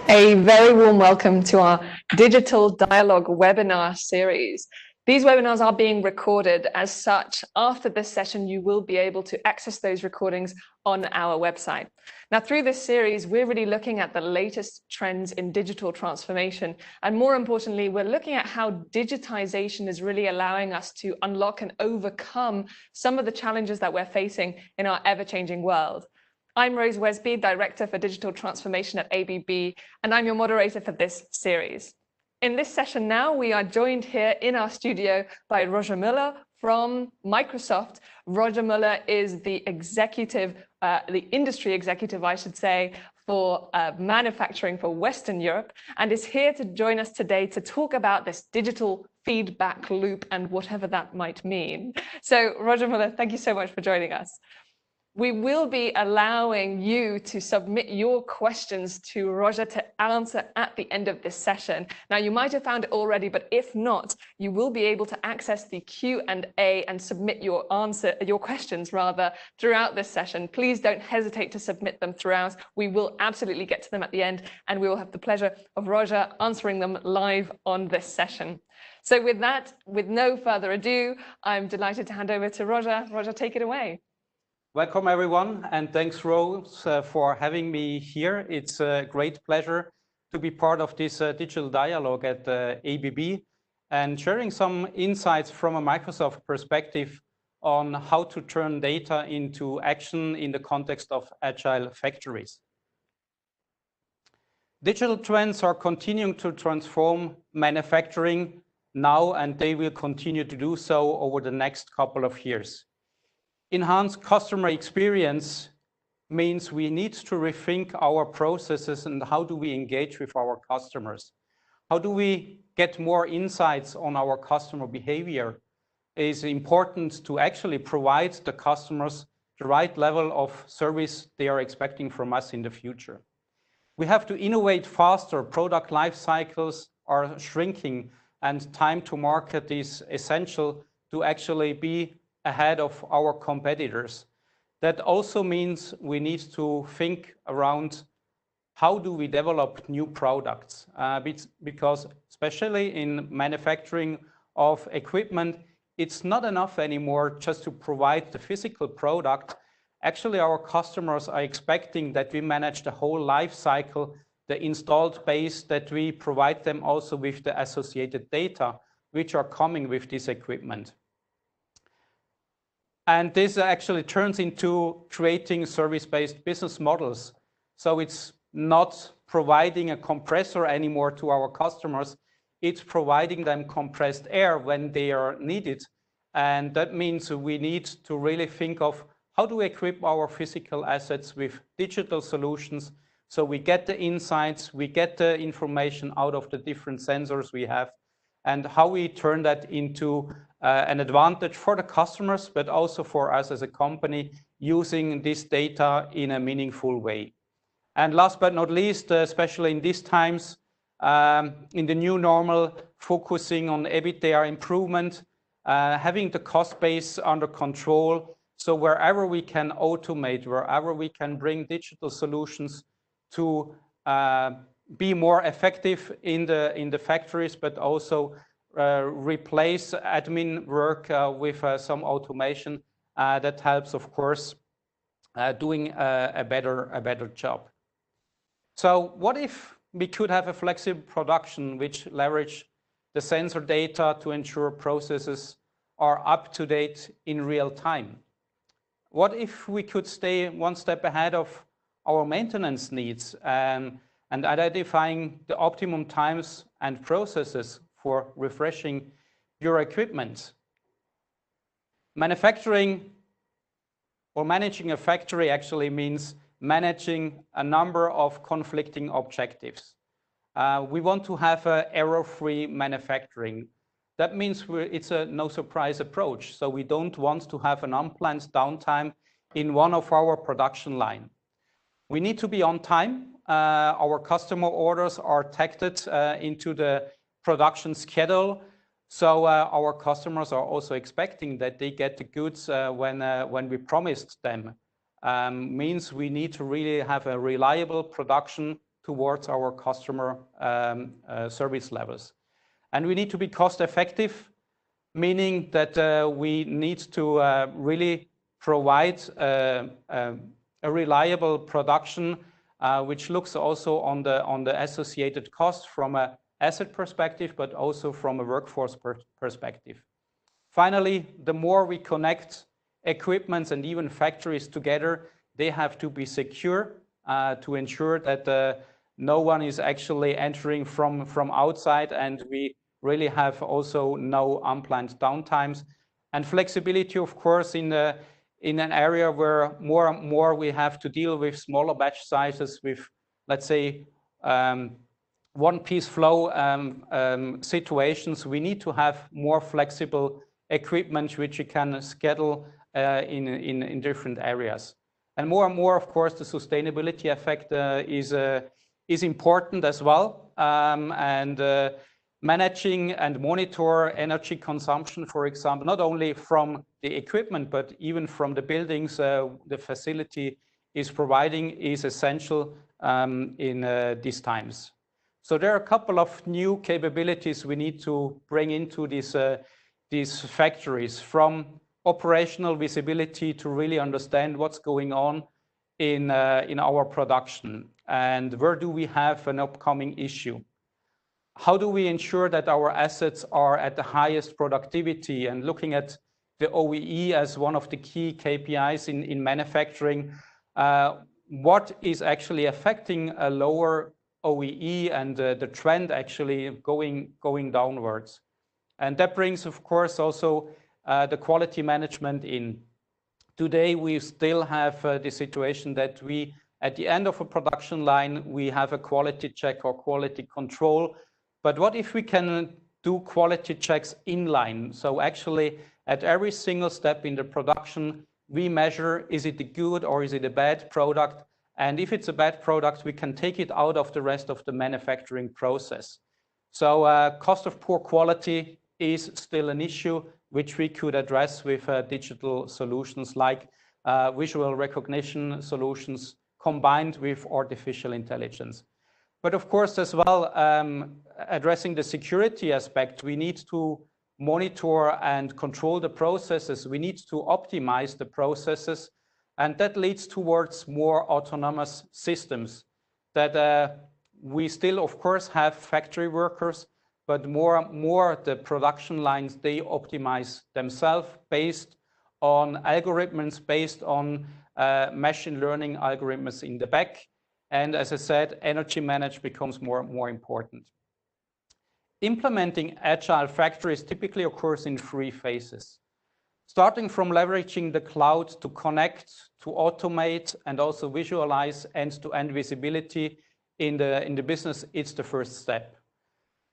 A very warm welcome to our Digital Dialogue webinar series. These webinars are being recorded. As such, after this session, you will be able to access those recordings on our website. Now, through this series, we're really looking at the latest trends in digital transformation. And more importantly, we're looking at how digitization is really allowing us to unlock and overcome some of the challenges that we're facing in our ever-changing world. I'm Rose Wesby, Director for Digital Transformation at ABB, and I'm your moderator for this series. In this session now, we are joined here in our studio by Roger Müller from Microsoft. Roger Müller is the industry executive, I should say, for manufacturing for Western Europe, and is here to join us today to talk about this digital feedback loop and whatever that might mean. So, Roger Müller, thank you so much for joining us. We will be allowing you to submit your questions to Roger to answer at the end of this session. Now, you might have found it already, but if not, you will be able to access the Q&A and submit your questions throughout this session. Please don't hesitate to submit them throughout. We will absolutely get to them at the end, and we will have the pleasure of Roger answering them live on this session. So with that, with no further ado, I'm delighted to hand over to Roger. Roger, take it away. Welcome everyone, and thanks Rose for having me here. It's a great pleasure to be part of this digital dialogue at ABB and sharing some insights from a Microsoft perspective on how to turn data into action in the context of Agile Factories. Digital trends are continuing to transform manufacturing now, and they will continue to do so over the next couple of years. Enhanced customer experience means we need to rethink our processes and how do we engage with our customers. How do we get more insights on our customer behavior? It is important to actually provide the customers the right level of service they are expecting from us in the future. We have to innovate faster. Product life cycles are shrinking, and time to market is essential to actually be ahead of our competitors. That also means we need to think around how do we develop new products, because especially in manufacturing of equipment, it's not enough anymore just to provide the physical product. Actually, our customers are expecting that we manage the whole life cycle, the installed base, that we provide them also with the associated data which are coming with this equipment. And this actually turns into creating service-based business models. So it's not providing a compressor anymore to our customers. It's providing them compressed air when they are needed. And that means we need to really think of how do we equip our physical assets with digital solutions so we get the insights, we get the information out of the different sensors we have, and how we turn that into an advantage for the customers, but also for us as a company using this data in a meaningful way. And last but not least, especially in these times, in the new normal, focusing on EBITDA improvement, having the cost base under control. So wherever we can automate, wherever we can bring digital solutions to be more effective in the factories, but also replace admin work with some automation that helps, of course, doing a better job. So what if we could have a flexible production which leverage the sensor data to ensure processes are up to date in real time? What if we could stay one step ahead of our maintenance needs and identifying the optimum times and processes for refreshing your equipment? Manufacturing or managing a factory actually means managing a number of conflicting objectives. We want to have an error-free manufacturing. That means it's a no-surprise approach. So we don't want to have an unplanned downtime in one of our production lines. We need to be on time. Our customer orders are tagged into the production schedule. So our customers are also expecting that they get the goods when we promised them. Means we need to really have a reliable production towards our customer service levels. And we need to be cost effective, meaning that we need to really provide a reliable production, which looks also on the associated costs from an asset perspective, but also from a workforce perspective. Finally, the more we connect equipments and even factories together, they have to be secure to ensure that no one is actually entering from outside, and we really have also no unplanned downtimes. And flexibility, of course, in an area where more and more we have to deal with smaller batch sizes with, let's say, one-piece flow situations, we need to have more flexible equipment which you can schedule in different areas. And more, of course, the sustainability effect is important as well. Managing and monitor energy consumption, for example, not only from the equipment, but even from the buildings the facility is providing, is essential in these times. So there are a couple of new capabilities we need to bring into these factories, from operational visibility to really understand what's going on in our production and where do we have an upcoming issue. How do we ensure that our assets are at the highest productivity, and looking at the OEE as one of the key KPIs in manufacturing, what is actually affecting a lower OEE and the trend actually going downwards. And that brings, of course, also the quality management in. Today, we still have the situation that we, at the end of a production line, we have a quality check or quality control. But what if we can do quality checks inline? So actually, at every single step in the production, we measure, is it a good or is it a bad product? And if it's a bad product, we can take it out of the rest of the manufacturing process. So cost of poor quality is still an issue which we could address with digital solutions like visual recognition solutions combined with artificial intelligence. But of course, as well, addressing the security aspect, we need to monitor and control the processes. We need to optimize the processes, and that leads towards more autonomous systems that we still, of course, have factory workers, but more the production lines, they optimize themselves based on algorithms, based on machine learning algorithms in the back. And as I said, energy management becomes more and more important. Implementing agile factories typically occurs in 3 phases. Starting from leveraging the cloud to connect, to automate, and also visualize end-to-end visibility in the business, it's the first step.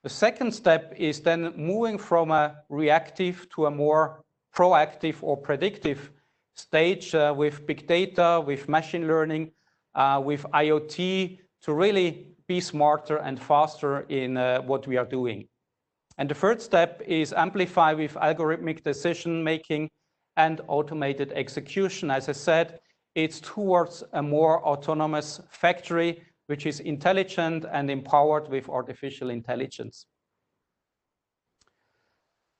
The second step is then moving from a reactive to a more proactive or predictive stage with big data, with machine learning, with IoT, to really be smarter and faster in what we are doing. And the third step is amplify with algorithmic decision making and automated execution. As I said, it's towards a more autonomous factory, which is intelligent and empowered with artificial intelligence.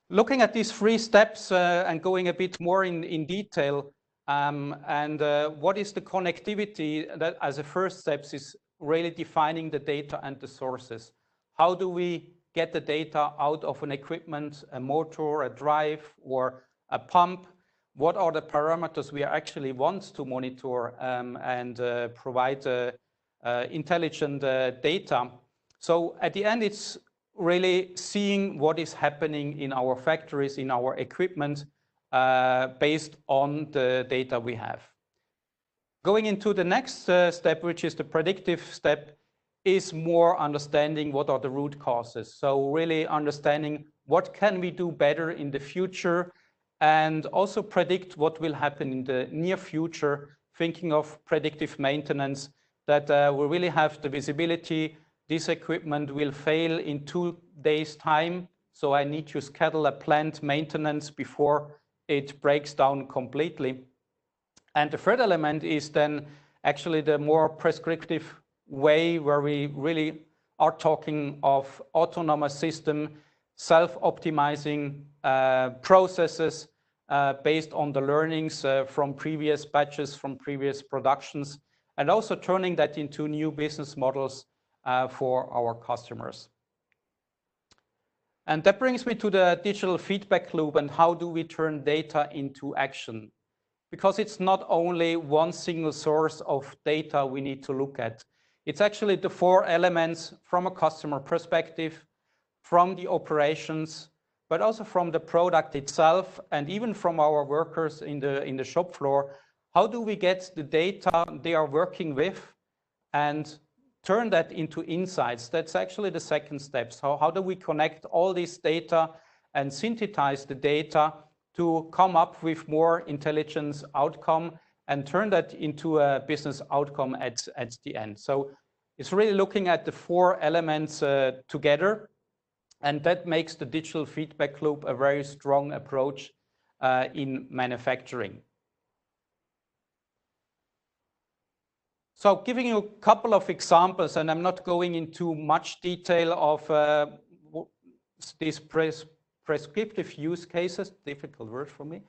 Looking at these 3 steps and going a bit more in detail, what is the connectivity, that as a first step is really defining the data and the sources. How do we get the data out of an equipment, a motor, a drive, or a pump? What are the parameters we actually want to monitor and provide intelligent data? So at the end, it's really seeing what is happening in our factories, in our equipment, based on the data we have. Going into the next step, which is the predictive step, is more understanding what are the root causes. So really understanding what can we do better in the future, and also predict what will happen in the near future, thinking of predictive maintenance, that we really have the visibility. This equipment will fail in 2 days' time, so I need to schedule a planned maintenance before it breaks down completely. And the third element is then actually the more prescriptive way where we really are talking of autonomous system, self-optimizing processes based on the learnings from previous batches, from previous productions, and also turning that into new business models for our customers. And that brings me to the digital feedback loop and how do we turn data into action? Because it's not only one single source of data we need to look at. It's actually the 4 elements from a customer perspective, from the operations, but also from the product itself, and even from our workers in the shop floor. How do we get the data they are working with and turn that into insights? That's actually the second step. So how do we connect all this data and synthesize the data to come up with more intelligence outcome and turn that into a business outcome at the end? So it's really looking at the 4 elements together, and that makes the digital feedback loop a very strong approach in manufacturing. So giving you a couple of examples, and I'm not going into much detail of these prescriptive use cases, difficult word for me,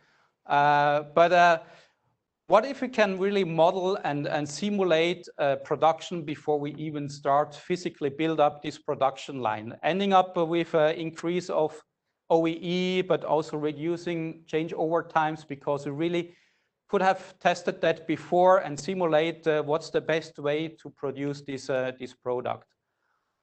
but what if we can really model and simulate production before we even start physically build up this production line, ending up with an increase of OEE, but also reducing changeover times, because we really could have tested that before and simulate what's the best way to produce this product.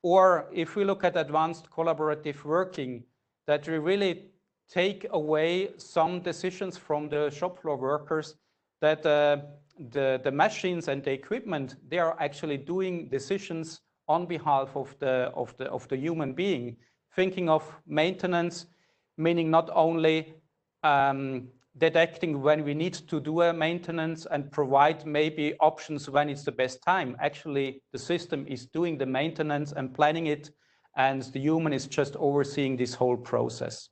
Or if we look at advanced collaborative working, that we really take away some decisions from the shop floor workers, that the machines and the equipment, they are actually doing decisions on behalf of the human being, thinking of maintenance, meaning not only detecting when we need to do a maintenance and provide maybe options when it's the best time. Actually, the system is doing the maintenance and planning it, and the human is just overseeing this whole process.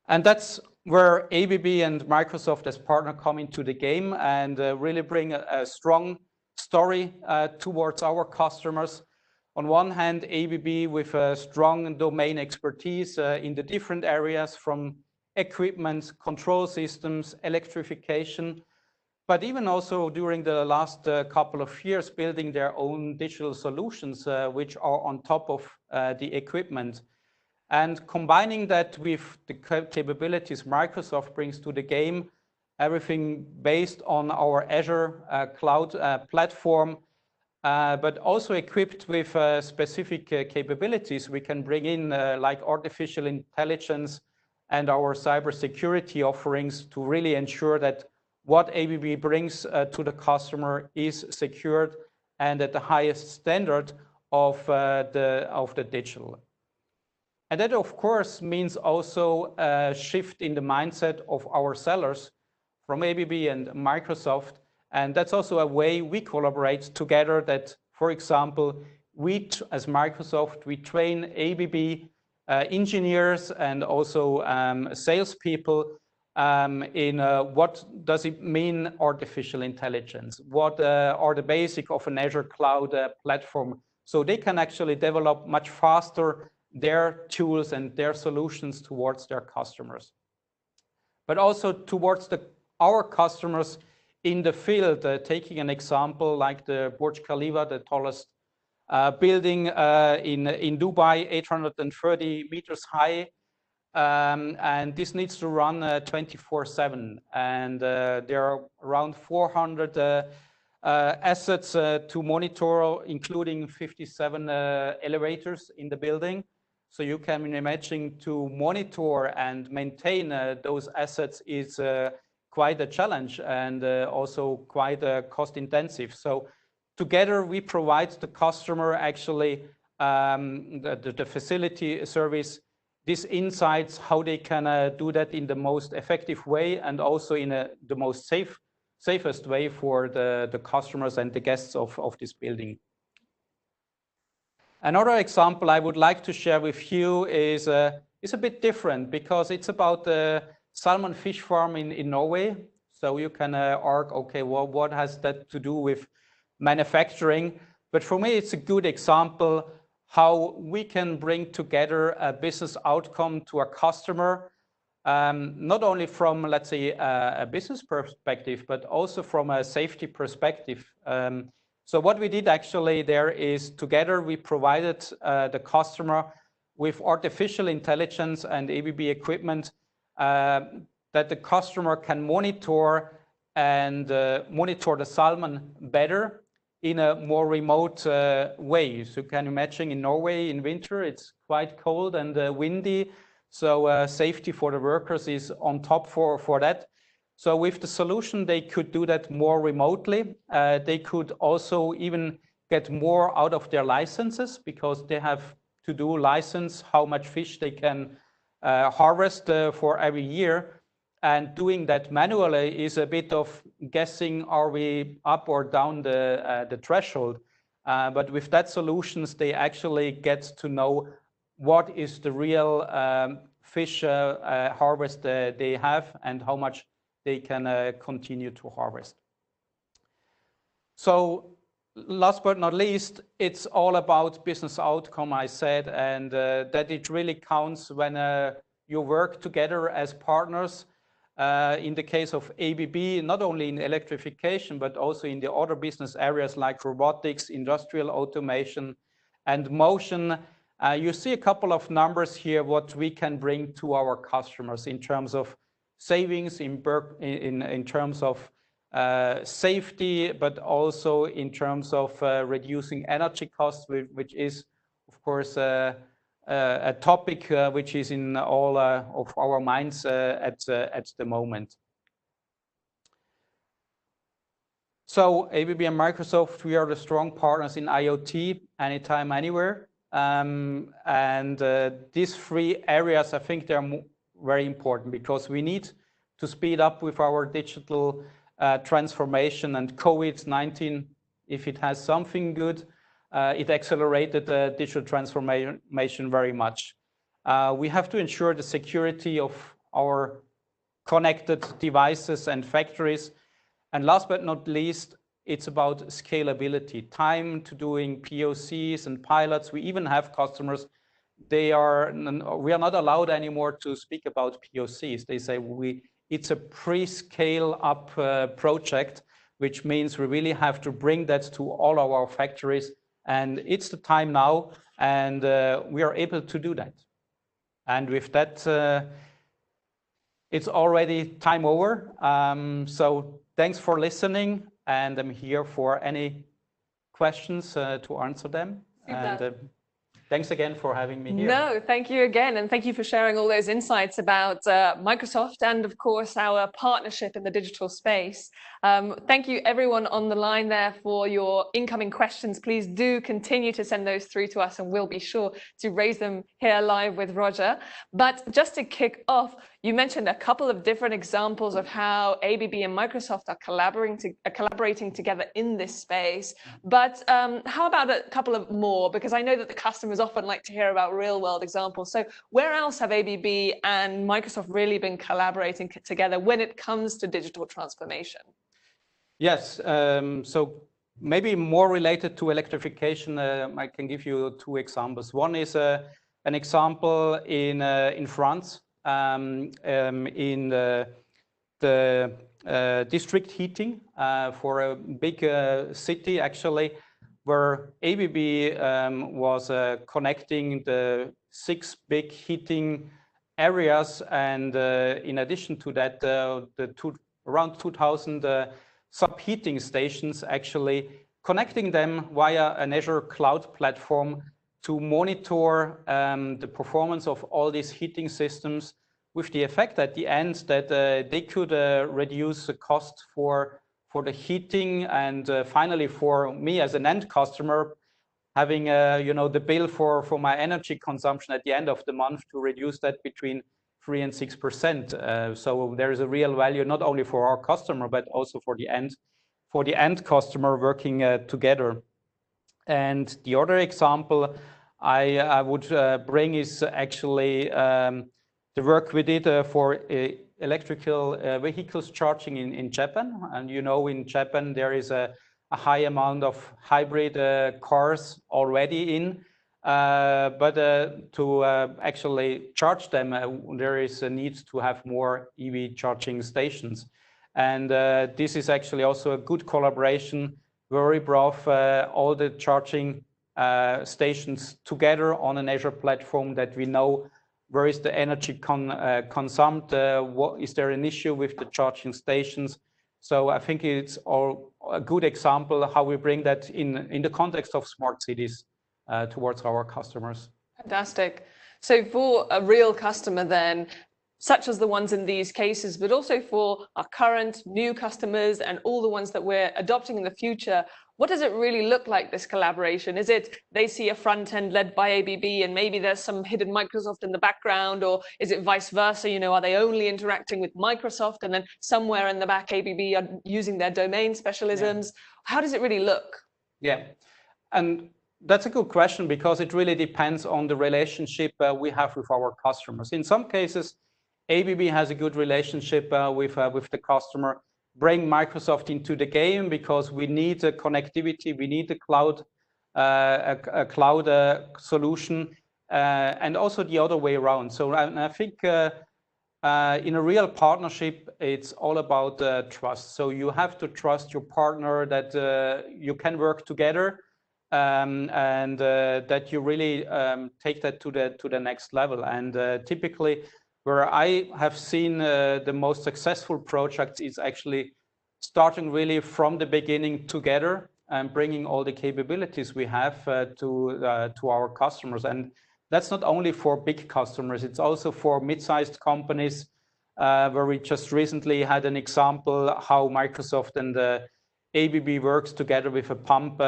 And that's where ABB and Microsoft as partner come into the game and really bring a strong story towards our customers. On one hand, ABB with a strong domain expertise in the different areas, from equipment, control systems, electrification, but even also during the last couple of years building their own digital solutions which are on top of the equipment. And combining that with the capabilities Microsoft brings to the game, everything based on our Azure cloud platform, but also equipped with specific capabilities we can bring in, like artificial intelligence and our cybersecurity offerings, to really ensure that what ABB brings to the customer is secured and at the highest standard of the digital. And that, of course, means also a shift in the mindset of our sellers from ABB and Microsoft. And that's also a way we collaborate together, that, for example, we, as Microsoft, we train ABB engineers and also salespeople in what does it mean artificial intelligence, what are the basics of an Azure cloud platform, so they can actually develop much faster their tools and their solutions towards their customers. But also towards our customers in the field, taking an example like the Burj Khalifa, the tallest building in Dubai, 830 meters high, and this needs to run 24/7, and there are around 400 assets to monitor, including 57 elevators in the building. So you can imagine to monitor and maintain those assets is quite a challenge and also quite cost intensive. So together we provide the customer actually the facility service, these insights, how they can do that in the most effective way and also in the most safest way for the customers and the guests of this building. Another example I would like to share with you is a bit different, because it's about the salmon fish farm in Norway. So you can argue, okay, well, what has that to do with manufacturing? But for me, it's a good example how we can bring together a business outcome to a customer, not only from, let's say, a business perspective, but also from a safety perspective. So what we did actually there is together we provided the customer with artificial intelligence and ABB equipment that the customer can monitor and monitor the salmon better in a more remote way. So you can imagine in Norway in winter, it's quite cold and windy. So safety for the workers is on top for that. So with the solution, they could do that more remotely. They could also even get more out of their licenses because they have to do license how much fish they can harvest for every year. And doing that manually is a bit of guessing, are we up or down the threshold? But with that solutions, they actually get to know what is the real fish harvest they have and how much they can continue to harvest. So last but not least, it's all about business outcome, I said, and that it really counts when you work together as partners. In the case of ABB, not only in electrification, but also in the other business areas like robotics, industrial automation, and motion. You see a couple of numbers here, what we can bring to our customers in terms of savings, in terms of safety, but also in terms of reducing energy costs, which is, of course, a topic which is in all of our minds at the moment. So ABB and Microsoft, we are the strong partners in IoT, anytime, anywhere. And these three areas, I think they're very important because we need to speed up with our digital transformation, and COVID-19, if it has something good, it accelerated digital transformation very much. We have to ensure the security of our connected devices and factories. And last but not least, it's about scalability, time to doing POCs and pilots. We even have customers, we are not allowed anymore to speak about POCs. They say it's a pre-scale up project, which means we really have to bring that to all of our factories. And it's the time now, and we are able to do that. And with that, it's already time over. So thanks for listening, and I'm here for any questions to answer them. And thanks again for having me here. No, thank you again. And thank you for sharing all those insights about Microsoft and, of course, our partnership in the digital space. Thank you, everyone on the line there, for your incoming questions. Please do continue to send those through to us, and we'll be sure to raise them here live with Roger. But just to kick off, you mentioned a couple of different examples of how ABB and Microsoft are collaborating together in this space. But how about a couple of more? Because I know that the customers often like to hear about real-world examples. So where else have ABB and Microsoft really been collaborating together when it comes to digital transformation? Yes, so maybe more related to electrification, I can give you two examples. One is an example in France, in the district heating for a big city, actually, where ABB was connecting the 6 big heating areas, and in addition to that, around 2,000 sub-heating stations, actually connecting them via an Azure cloud platform to monitor the performance of all these heating systems, with the effect at the end that they could reduce the cost for the heating, and finally for me as an end customer, having the bill for my energy consumption at the end of the month to reduce that between 3 and 6%. So there is a real value not only for our customer but also for the end customer working together. And the other example I would bring is actually the work we did for electrical vehicles charging in Japan. And you know, in Japan, there is a high amount of hybrid cars already in. But to actually charge them, there is a need to have more EV charging stations. And this is actually also a good collaboration where we brought all the charging stations together on an Azure platform that we know where is the energy consumed, what is there an issue with the charging stations. So I think it's all a good example how we bring that in the context of smart cities towards our customers. Fantastic. So for a real customer then, such as the ones in these cases, but also for our current new customers and all the ones that we're adopting in the future, what does it really look like, this collaboration? Is it they see a front end led by ABB and maybe there's some hidden Microsoft in the background, or is it vice versa? You know, are they only interacting with Microsoft and then somewhere in the back ABB are using their domain specialisms? Yeah. How does it really look? Yeah, and that's a good question because it really depends on the relationship we have with our customers. In some cases, ABB has a good relationship with the customer. Bring Microsoft into the game because we need a connectivity, we need a cloud solution, and also the other way around. So I think in a real partnership, it's all about trust. So you have to trust your partner that you can work together and that you really take that to the next level. And typically, where I have seen the most successful projects is actually starting really from the beginning together and bringing all the capabilities we have to our customers. And that's not only for big customers, it's also for mid-sized companies, where we just recently had an example how Microsoft and ABB works together with a pump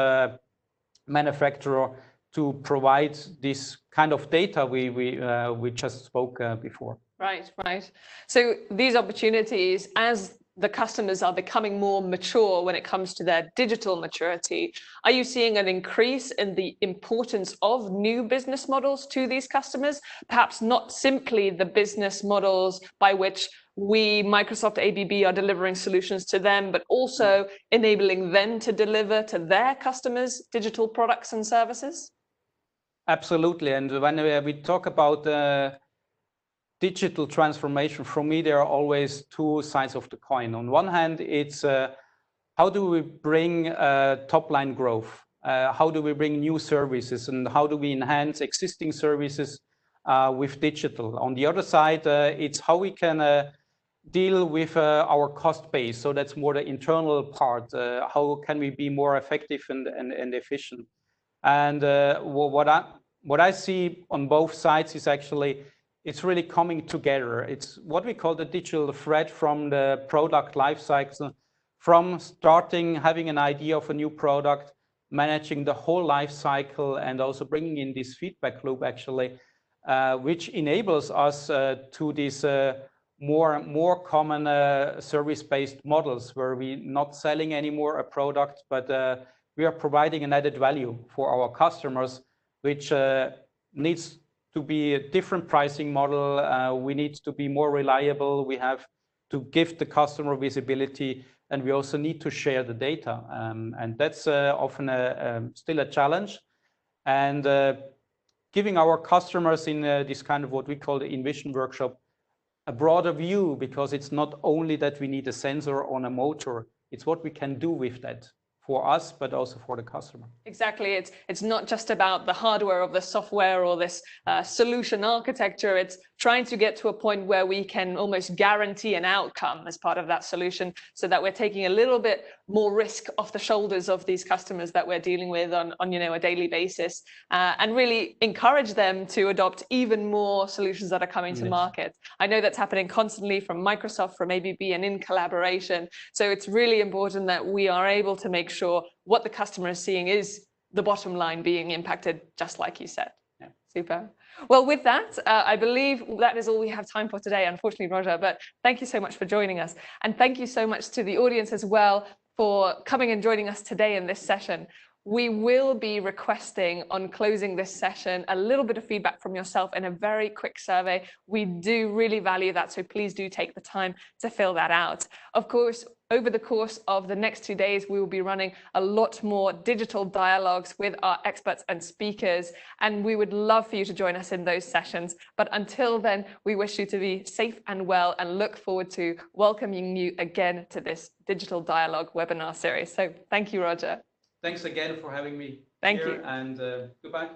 manufacturer to provide this kind of data we just spoke before. Right, right. So these opportunities, as the customers are becoming more mature when it comes to their digital maturity, are you seeing an increase in the importance of new business models to these customers? Perhaps not simply the business models by which we, Microsoft, ABB, are delivering solutions to them, but also enabling them to deliver to their customers digital products and services? Absolutely. And when we talk about digital transformation, for me, there are always two sides of the coin. On one hand, it's how do we bring top-line growth? How do we bring new services? And how do we enhance existing services with digital? On the other side, it's how we can deal with our cost base. So that's more the internal part. How can we be more effective and efficient? And what I see on both sides is actually it's really coming together. It's what we call the digital thread from the product lifecycle, from starting having an idea of a new product, managing the whole life cycle, and also bringing in this feedback loop actually, which enables us to these more common service-based models where we're not selling anymore a product, but we are providing an added value for our customers, which needs to be a different pricing model. We need to be more reliable. We have to give the customer visibility, and we also need to share the data. And that's often still a challenge. And giving our customers in this kind of what we call the Envision workshop a broader view, because it's not only that we need a sensor on a motor, it's what we can do with that for us, but also for the customer. Exactly. It's not just about the hardware or the software or this solution architecture. It's trying to get to a point where we can almost guarantee an outcome as part of that solution, so that we're taking a little bit more risk off the shoulders of these customers that we're dealing with on a daily basis, and really encourage them to adopt even more solutions that are coming to market. I know that's happening constantly from Microsoft, from ABB, and in collaboration. So it's really important that we are able to make sure what the customer is seeing is the bottom line being impacted, just like you said. Yeah. Super. Well, with that, I believe that is all we have time for today, unfortunately, Roger, but thank you so much for joining us. And thank you so much to the audience as well for coming and joining us today in this session. we will be requesting on closing this session a little bit of feedback from yourself in a very quick survey. We do really value that, so please do take the time to fill that out. Of course, over the course of the next 2 days, we will be running a lot more digital dialogues with our experts and speakers, and we would love for you to join us in those sessions. But until then, we wish you to be safe and well and look forward to welcoming you again to this Digital Dialogue webinar series. So thank you, Roger. Thanks again for having me Thank here, you. and goodbye.